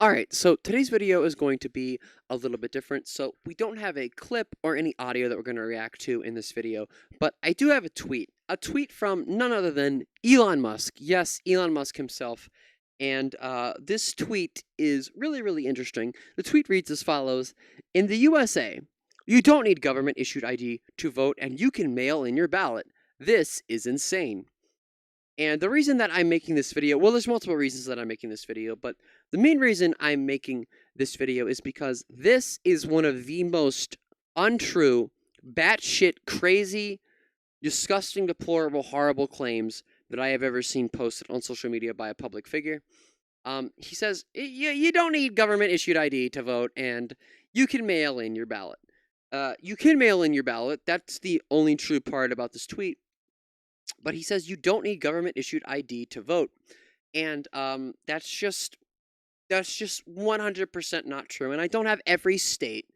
Alright, so today's video is going to be a little bit different. So we don't have a clip or any audio that we're going to react to in this video, but I do have a tweet. A tweet from none other than Elon Musk. Yes, Elon Musk himself. And this tweet is really, really interesting. The tweet reads as follows: In the USA, you don't need government issued ID to vote, and you can mail in your ballot. This is insane. And the reason that I'm making this video, well, there's multiple reasons that I'm making this video, but the main reason I'm making this video is because this is one of the most untrue, batshit crazy, disgusting, deplorable, horrible claims that I have ever seen posted on social media by a public figure. He says, you don't need government issued ID to vote, and you can mail in your ballot. You can mail in your ballot. That's the only true part about this tweet. But he says you don't need government issued ID to vote, and that's just 100% not true. And I don't have every state's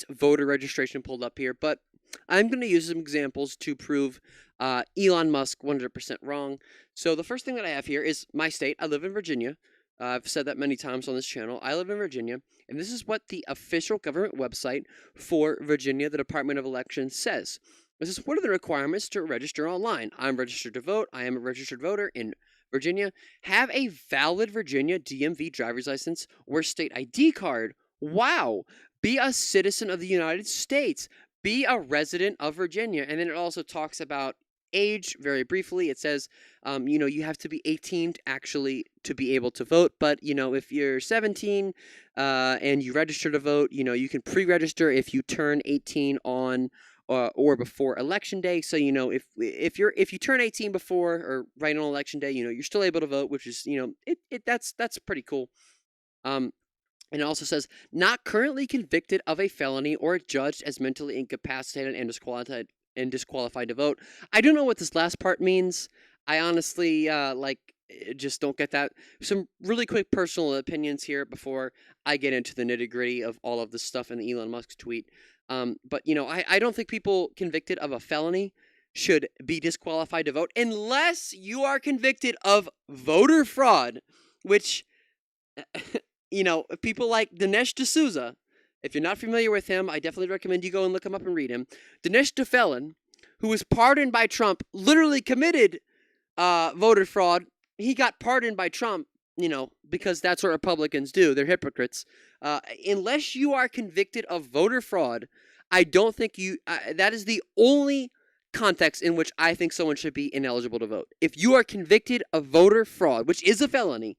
voter registration pulled up here, but I'm going to use some examples to prove Elon Musk 100% wrong. So the first thing that I have here is my state. I live in Virginia. I've said that many times on this channel. I live in Virginia, and this is what the official government website for Virginia, the Department of Elections, says. This is what are the requirements to register online. I'm registered to vote. I am a registered voter in Virginia. Have a valid Virginia DMV driver's license or state ID card. Wow. Be a citizen of the United States. Be a resident of Virginia. And then it also talks about age very briefly. It says, you have to be 18 actually to be able to vote. But, if you're 17 and you register to vote, you can pre-register if you turn 18 on or before election day. So if you turn 18 before or right on election day, you're still able to vote, which is that's pretty cool. And it also says not currently convicted of a felony or judged as mentally incapacitated and disqualified to vote. I don't know what this last part means. I honestly just don't get that. Some really quick personal opinions here before I get into the nitty-gritty of all of this stuff in the Elon Musk tweet. But I don't think people convicted of a felony should be disqualified to vote unless you are convicted of voter fraud, which people like Dinesh D'Souza. If you're not familiar with him, I definitely recommend you go and look him up and read him. Dinesh D'Felon, who was pardoned by Trump, literally committed voter fraud. He got pardoned by Trump, because that's what Republicans do. They're hypocrites. Unless you are convicted of voter fraud, I don't think that is the only context in which I think someone should be ineligible to vote. If you are convicted of voter fraud, which is a felony,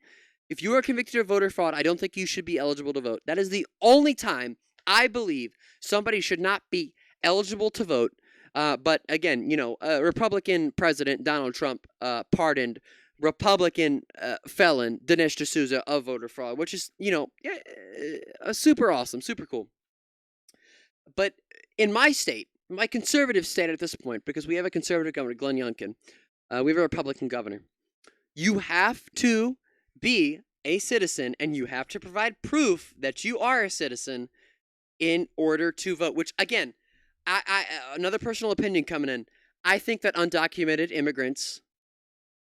if you are convicted of voter fraud, I don't think you should be eligible to vote. That is the only time I believe somebody should not be eligible to vote. But again, Republican President Donald Trump pardoned Republican felon Dinesh D'Souza of voter fraud, which is, super awesome, super cool. But in my state, my conservative state at this point, because we have a conservative governor, Glenn Youngkin, we have a Republican governor, you have to be a citizen and you have to provide proof that you are a citizen in order to vote, which, again, I another personal opinion coming in, I think that undocumented immigrants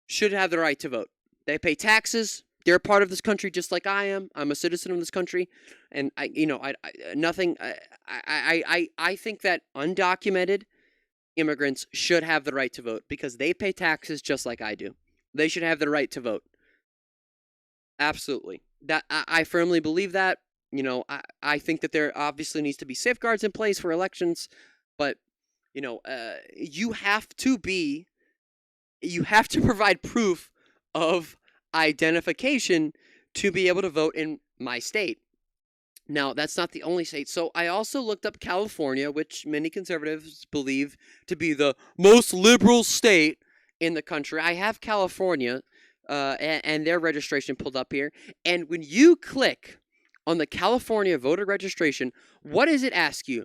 should have the right to vote. They pay taxes. They're a part of this country just like I am. I'm a citizen of this country, and I think that undocumented immigrants should have the right to vote because they pay taxes just like I do. They should have the right to vote. Absolutely. That I firmly believe that. I think that there obviously needs to be safeguards in place for elections, but you have to provide proof of identification to be able to vote in my state. Now, that's not the only state. So I also looked up California, which many conservatives believe to be the most liberal state in the country. I have California and their registration pulled up here. And when you click on the California voter registration, what does it ask you?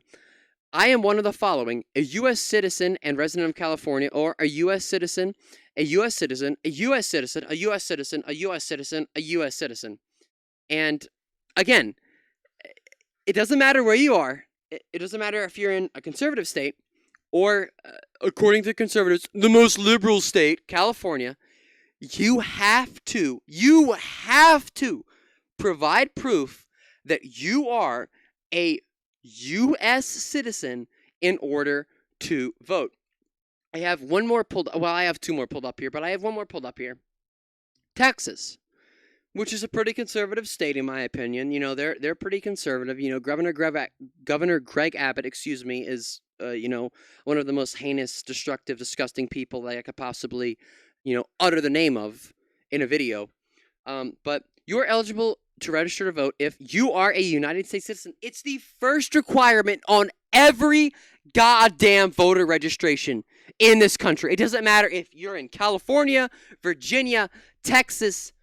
I am one of the following: a U.S. citizen and resident of California, or a U.S. citizen, a U.S. citizen, a U.S. citizen, a U.S. citizen, a U.S. citizen, a U.S. citizen. And again, it doesn't matter where you are. It doesn't matter if you're in a conservative state or, according to conservatives, the most liberal state, California. You have to Provide proof that you are a U.S. citizen in order to vote. I have one more pulled. Well, I have two more pulled up here, but I have one more pulled up here. Texas, which is a pretty conservative state in my opinion. You know, they're pretty conservative. You know, Governor Greg Abbott, is one of the most heinous, destructive, disgusting people that I could possibly, utter the name of in a video. But you're eligible to register to vote if you are a United States citizen. It's the first requirement on every goddamn voter registration in this country. It doesn't matter if you're in California, Virginia, Texas,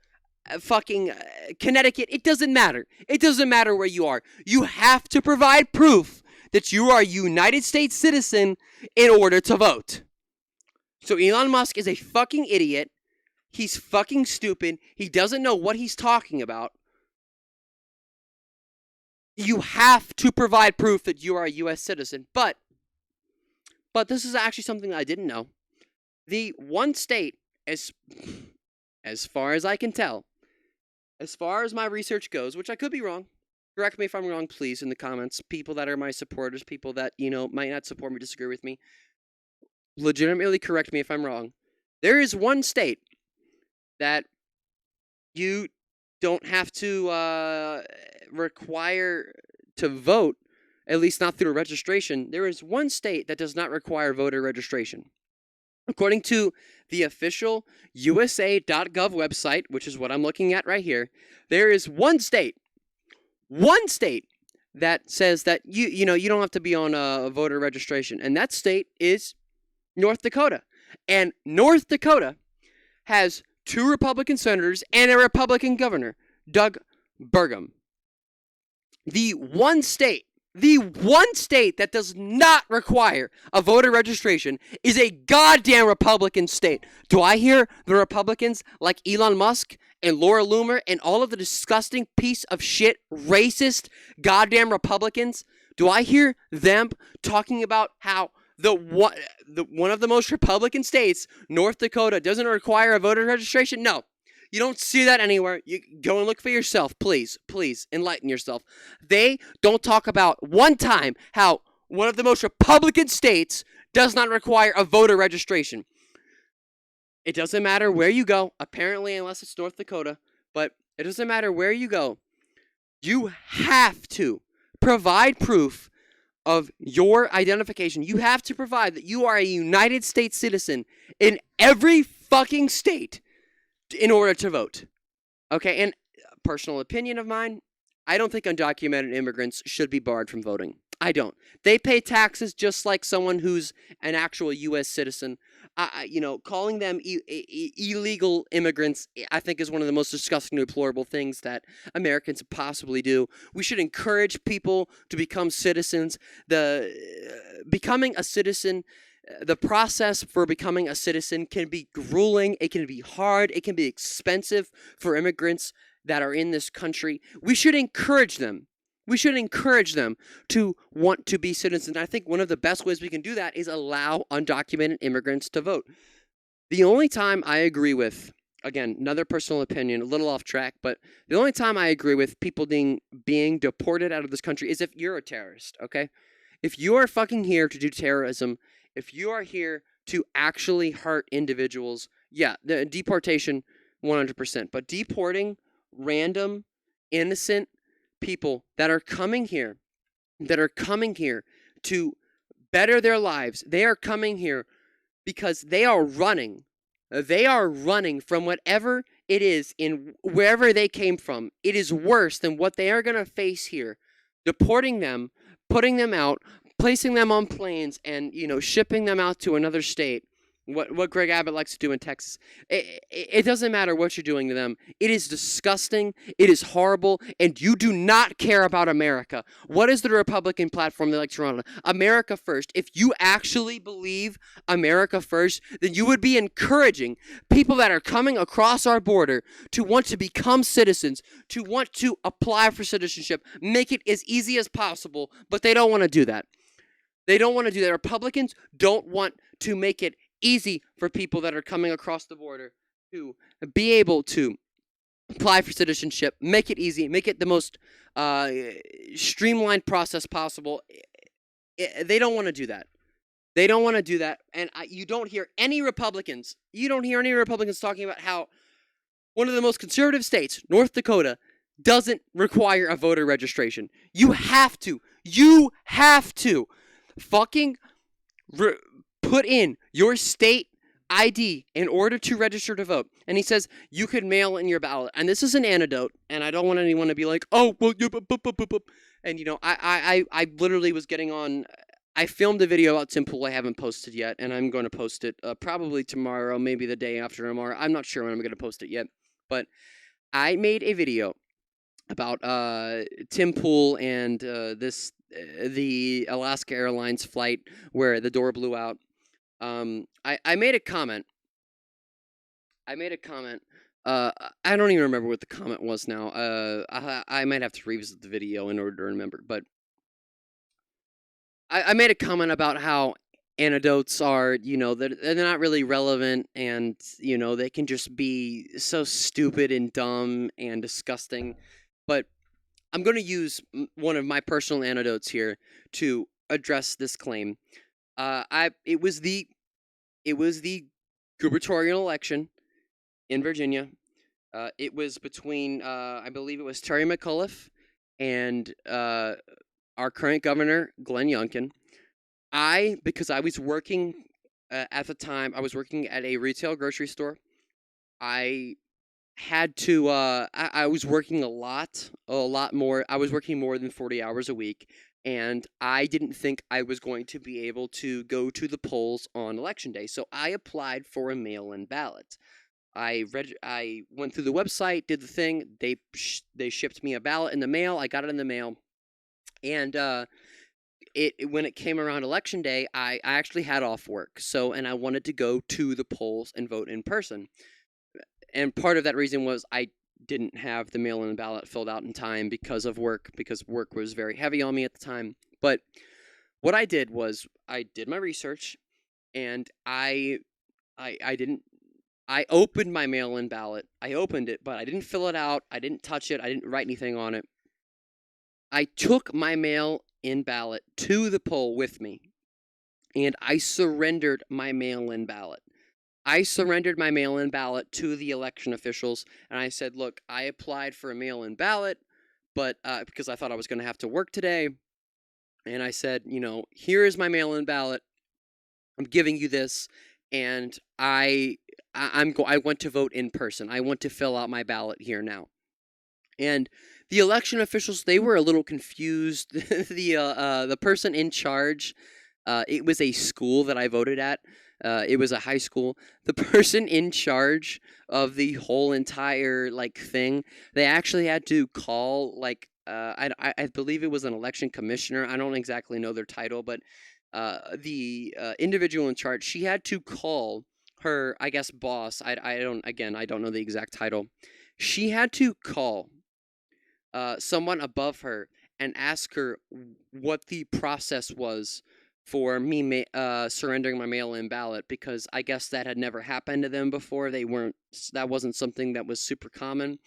Connecticut. It doesn't matter. It doesn't matter where you are. You have to provide proof that you are a United States citizen in order to vote. So Elon Musk is a fucking idiot. He's fucking stupid. He doesn't know what he's talking about. You have to provide proof that you are a U.S. citizen. But this is actually something that I didn't know. The one state, as far as I can tell, as far as my research goes, which I could be wrong, correct me if I'm wrong, please, in the comments. People that are my supporters, people that, might not support me, disagree with me, legitimately correct me if I'm wrong. There is one state that you don't have to require to vote, at least not through registration. There is one state that does not require voter registration. According to the official USA.gov website, which is what I'm looking at right here, there is one state that says that you don't have to be on a voter registration, and that state is North Dakota. And North Dakota has 2 Republican senators and a Republican governor, Doug Burgum. The one state that does not require a voter registration is a goddamn Republican state. Do I hear the Republicans like Elon Musk and Laura Loomer and all of the disgusting piece of shit, racist goddamn Republicans? Do I hear them talking about how one of the most Republican states, North Dakota, doesn't require a voter registration? No. You don't see that anywhere. You go and look for yourself, please. Please, enlighten yourself. They don't talk about one time how one of the most Republican states does not require a voter registration. It doesn't matter where you go, apparently, unless it's North Dakota, but it doesn't matter where you go. You have to provide proof of your identification. You have to provide that you are a United States citizen in every fucking state in order to vote. Okay, and personal opinion of mine, I don't think undocumented immigrants should be barred from voting. I don't. They pay taxes just like someone who's an actual U.S. citizen. Calling them illegal immigrants, I think, is one of the most disgusting and deplorable things that Americans possibly do. We should encourage people to become citizens. Becoming a citizen, the process for becoming a citizen can be grueling, it can be hard, it can be expensive for immigrants that are in this country. We should encourage them. We should encourage them to want to be citizens. I think one of the best ways we can do that is allow undocumented immigrants to vote. The only time I agree with, again, another personal opinion, a little off track, but the only time I agree with people being deported out of this country is if you're a terrorist, okay? If you are fucking here to do terrorism, if you are here to actually hurt individuals, yeah, the deportation, 100%. But deporting random, innocent people that are coming here to better their lives, they are coming here because they are running from whatever it is in wherever they came from. It is worse than what they are going to face here. Deporting them, putting them out, placing them on planes, and shipping them out to another state. What Greg Abbott likes to do in Texas. It doesn't matter what you're doing to them. It is disgusting. It is horrible. And you do not care about America. What is the Republican platform they like to run on? America first. If you actually believe America first, then you would be encouraging people that are coming across our border to want to become citizens, to want to apply for citizenship, make it as easy as possible, but they don't want to do that. They don't want to do that. Republicans don't want to make it easy for people that are coming across the border to be able to apply for citizenship, make it easy, make it the most streamlined process possible. They don't want to do that. They don't want to do that. And you don't hear any Republicans. You don't hear any Republicans talking about how one of the most conservative states, North Dakota, doesn't require a voter registration. You have to. You have to fucking put in your state ID in order to register to vote. And he says you could mail in your ballot. And this is an anecdote, and I don't want anyone to be like, oh, well, and you know, I literally was getting on. I filmed a video about Tim Pool I haven't posted yet, and I'm going to post it probably tomorrow, maybe the day after tomorrow. I'm not sure when I'm going to post it yet, but I made a video about Tim Pool and the Alaska Airlines flight where the door blew out. I made a comment. I don't even remember what the comment was now. I might have to revisit the video in order to remember, but I made a comment about how anecdotes are, you know, they're not really relevant, and, you know, they can just be so stupid and dumb and disgusting. But I'm going to use one of my personal anecdotes here to address this claim. It was the gubernatorial election in Virginia. It was between I believe it was Terry McAuliffe and our current governor, Glenn Youngkin. Because I was working at the time, I was working at a retail grocery store. I had to, I was working a lot more. I was working more than 40 hours a week, and I didn't think I was going to be able to go to the polls on election day. So I applied for a mail-in ballot. I went through the website, did the thing. They shipped me a ballot in the mail. I got it in the mail. And when it came around election day, I actually had off work. And I wanted to go to the polls and vote in person. And part of that reason was I didn't have the mail-in ballot filled out in time because of work, because work was very heavy on me at the time. But what I did was I did my research, and I opened my mail-in ballot. I opened it, but I didn't fill it out. I didn't touch it. I didn't write anything on it. I took my mail-in ballot to the poll with me, and I surrendered my mail-in ballot. I surrendered my mail-in ballot to the election officials, and I said, look, I applied for a mail-in ballot, but because I thought I was going to have to work today, and I said, you know, here is my mail-in ballot. I'm giving you this, and I went to vote in person. I want to fill out my ballot here now. And the election officials, they were a little confused. The person in charge, it was a school that I voted at. It was a high school. The person in charge of the whole entire thing, they actually had to call I believe it was an election commissioner. I don't exactly know their title, but the individual in charge, she had to call her, I guess, boss. I don't know the exact title. She had to call someone above her and ask her what the process was for me surrendering my mail-in ballot, because I guess that had never happened to them before. That wasn't something that was super common.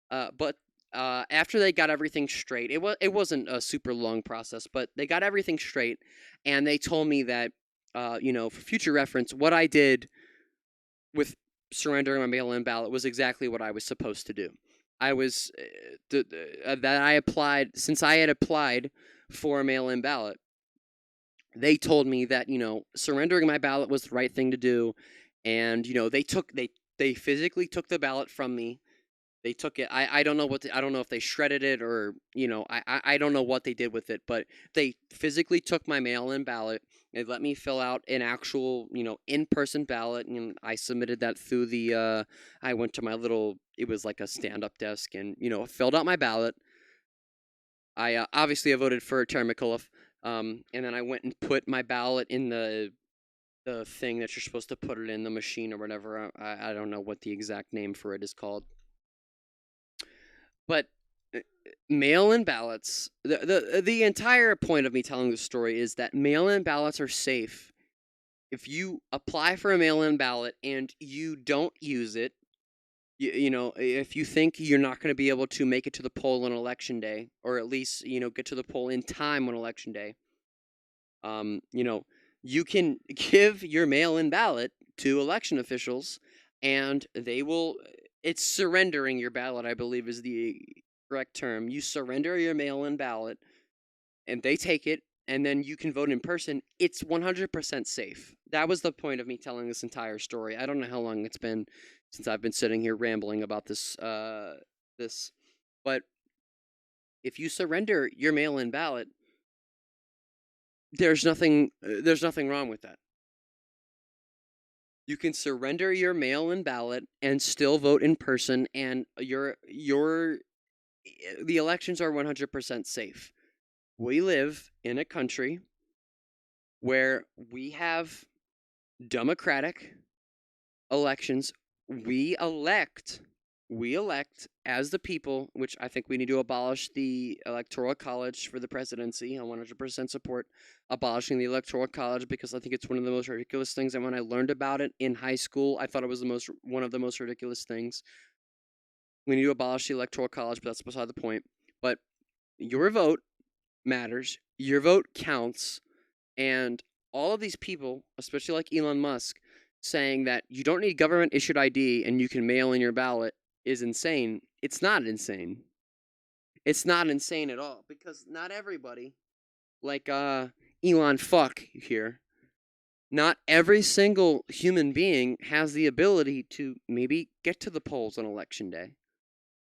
But after they got everything straight, it wasn't a super long process, but they got everything straight, and they told me that for future reference, what I did with surrendering my mail-in ballot was exactly what I was supposed to do. Since I had applied for a mail-in ballot, they told me that, surrendering my ballot was the right thing to do. And, they physically took the ballot from me. They took it. I don't know I don't know if they shredded it or, I don't know what they did with it, but they physically took my mail-in ballot. They let me fill out an actual, in-person ballot, and I submitted that through I went to my it was like a stand-up desk, and, filled out my ballot. I voted for Terry McAuliffe, and then I went and put my ballot in the thing that you're supposed to put it in, the machine or whatever. I don't know what the exact name for it is called. But mail-in ballots, the entire point of me telling this story is that mail-in ballots are safe. If you apply for a mail-in ballot and you don't use it, You know, if you think you're not going to be able to make it to the poll on election day, or at least, get to the poll in time on election day, you know, you can give your mail-in ballot to election officials, and they will. It's surrendering your ballot, I believe, is the correct term. You surrender your mail-in ballot, and they take it, and then you can vote in person. It's 100% safe. That was the point of me telling this entire story. I don't know how long it's been since I've been sitting here rambling about this, but if you surrender your mail-in ballot, there's nothing wrong with that. You can surrender your mail-in ballot and still vote in person, and the elections are 100% safe. We live in a country where we have democratic elections. We elect as the people, which I think we need to abolish the electoral college for the presidency. I 100% support abolishing the electoral college because I think it's one of the most ridiculous things. And when I learned about it in high school, I thought it was one of the most ridiculous things. We need to abolish the electoral college, but that's beside the point. But your vote matters. Your vote counts. And all of these people, especially like Elon Musk, saying that you don't need government issued ID and you can mail in your ballot is insane. It's not insane. It's not insane at all because not everybody, like Elon fuck here, not every single human being has the ability to maybe get to the polls on election day.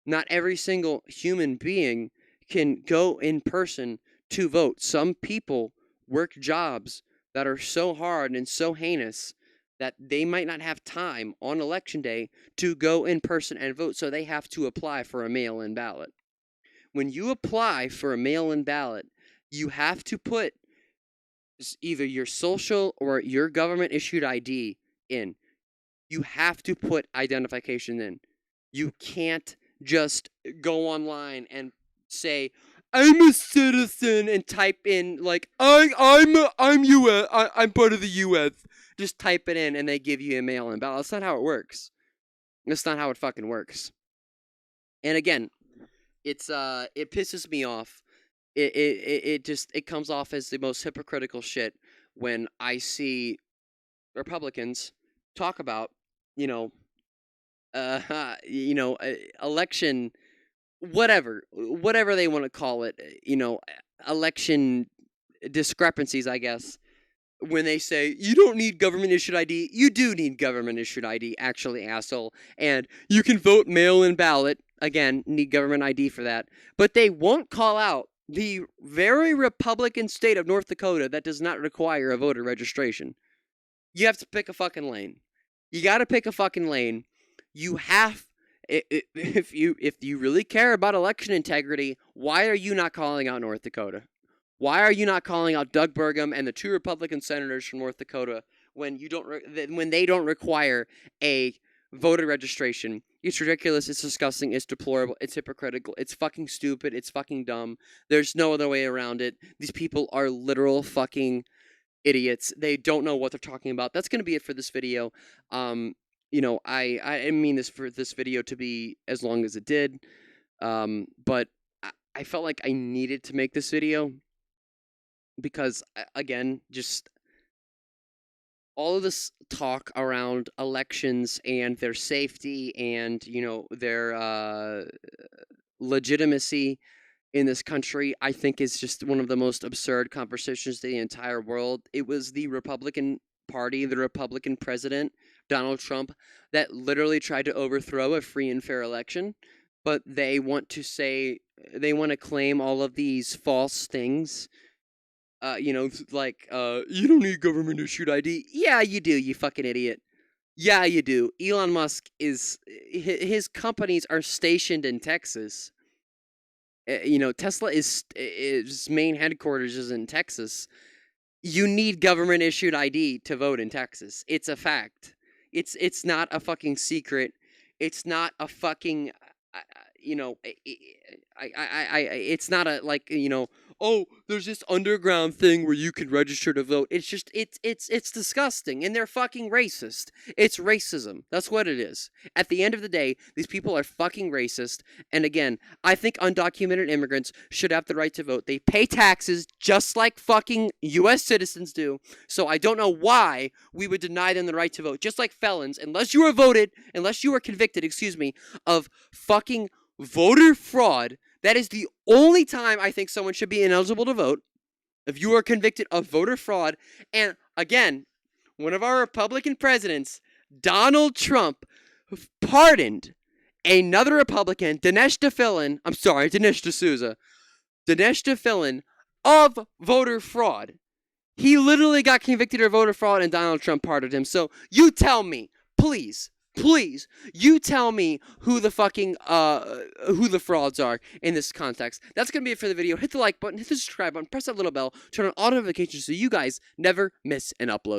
Not every single human being can go in person to vote. Some people work jobs that are so hard and so heinous that they might not have time on election day to go in person and vote, so they have to apply for a mail-in ballot. When you apply for a mail-in ballot, you have to put either your social or your government issued ID in. You have to put identification in. You can't just go online and say I'm a citizen and type in like I'm US. I'm part of the US. Just type it in and they give you a mail-in ballot. That's not how it works. That's not how it fucking works. And again, it pisses me off. It comes off as the most hypocritical shit when I see Republicans talk about, you know, election, whatever they want to call it, election discrepancies, I guess. When they say you don't need government issued ID, you do need government issued ID, actually, asshole. And you can vote mail-in ballot. Again, need government ID for that. But they won't call out the very Republican state of North Dakota that does not require a voter registration. You have to pick a fucking lane. You got to pick a fucking lane. You have, if you really care about election integrity, why are you not calling out North Dakota? Why are you not calling out Doug Burgum and the 2 Republican senators from North Dakota when they don't require a voter registration? It's ridiculous. It's disgusting. It's deplorable. It's hypocritical. It's fucking stupid. It's fucking dumb. There's no other way around it. These people are literal fucking idiots. They don't know what they're talking about. That's going to be it for this video. I didn't mean for this video to be as long as it did, but I felt like I needed to make this video because, again, just all of this talk around elections and their safety and, their legitimacy in this country, I think is just one of the most absurd conversations in the entire world. It was the Republican Party, the Republican president, Donald Trump, that literally tried to overthrow a free and fair election, but they want to claim all of these false things. You don't need government issued ID. Yeah, you do, you fucking idiot. Yeah, you do. Elon Musk his companies are stationed in Texas. Tesla its main headquarters is in Texas. You need government issued ID to vote in Texas. It's a fact. It's not a fucking secret. It's not a fucking it's not a oh, there's this underground thing where you can register to vote. It's just, it's disgusting, and they're fucking racist. It's racism. That's what it is. At the end of the day, these people are fucking racist, and again, I think undocumented immigrants should have the right to vote. They pay taxes just like fucking U.S. citizens do, so I don't know why we would deny them the right to vote, just like felons, unless you were convicted, of fucking voter fraud. That is the only time I think someone should be ineligible to vote, if you are convicted of voter fraud. And again, one of our Republican presidents, Donald Trump, pardoned another Republican, Dinesh D'Souza, of voter fraud. He literally got convicted of voter fraud, and Donald Trump pardoned him. So you tell me, please, you tell me who the fucking, who the frauds are in this context. That's going to be it for the video. Hit the like button, hit the subscribe button, press that little bell, turn on all notifications so you guys never miss an upload.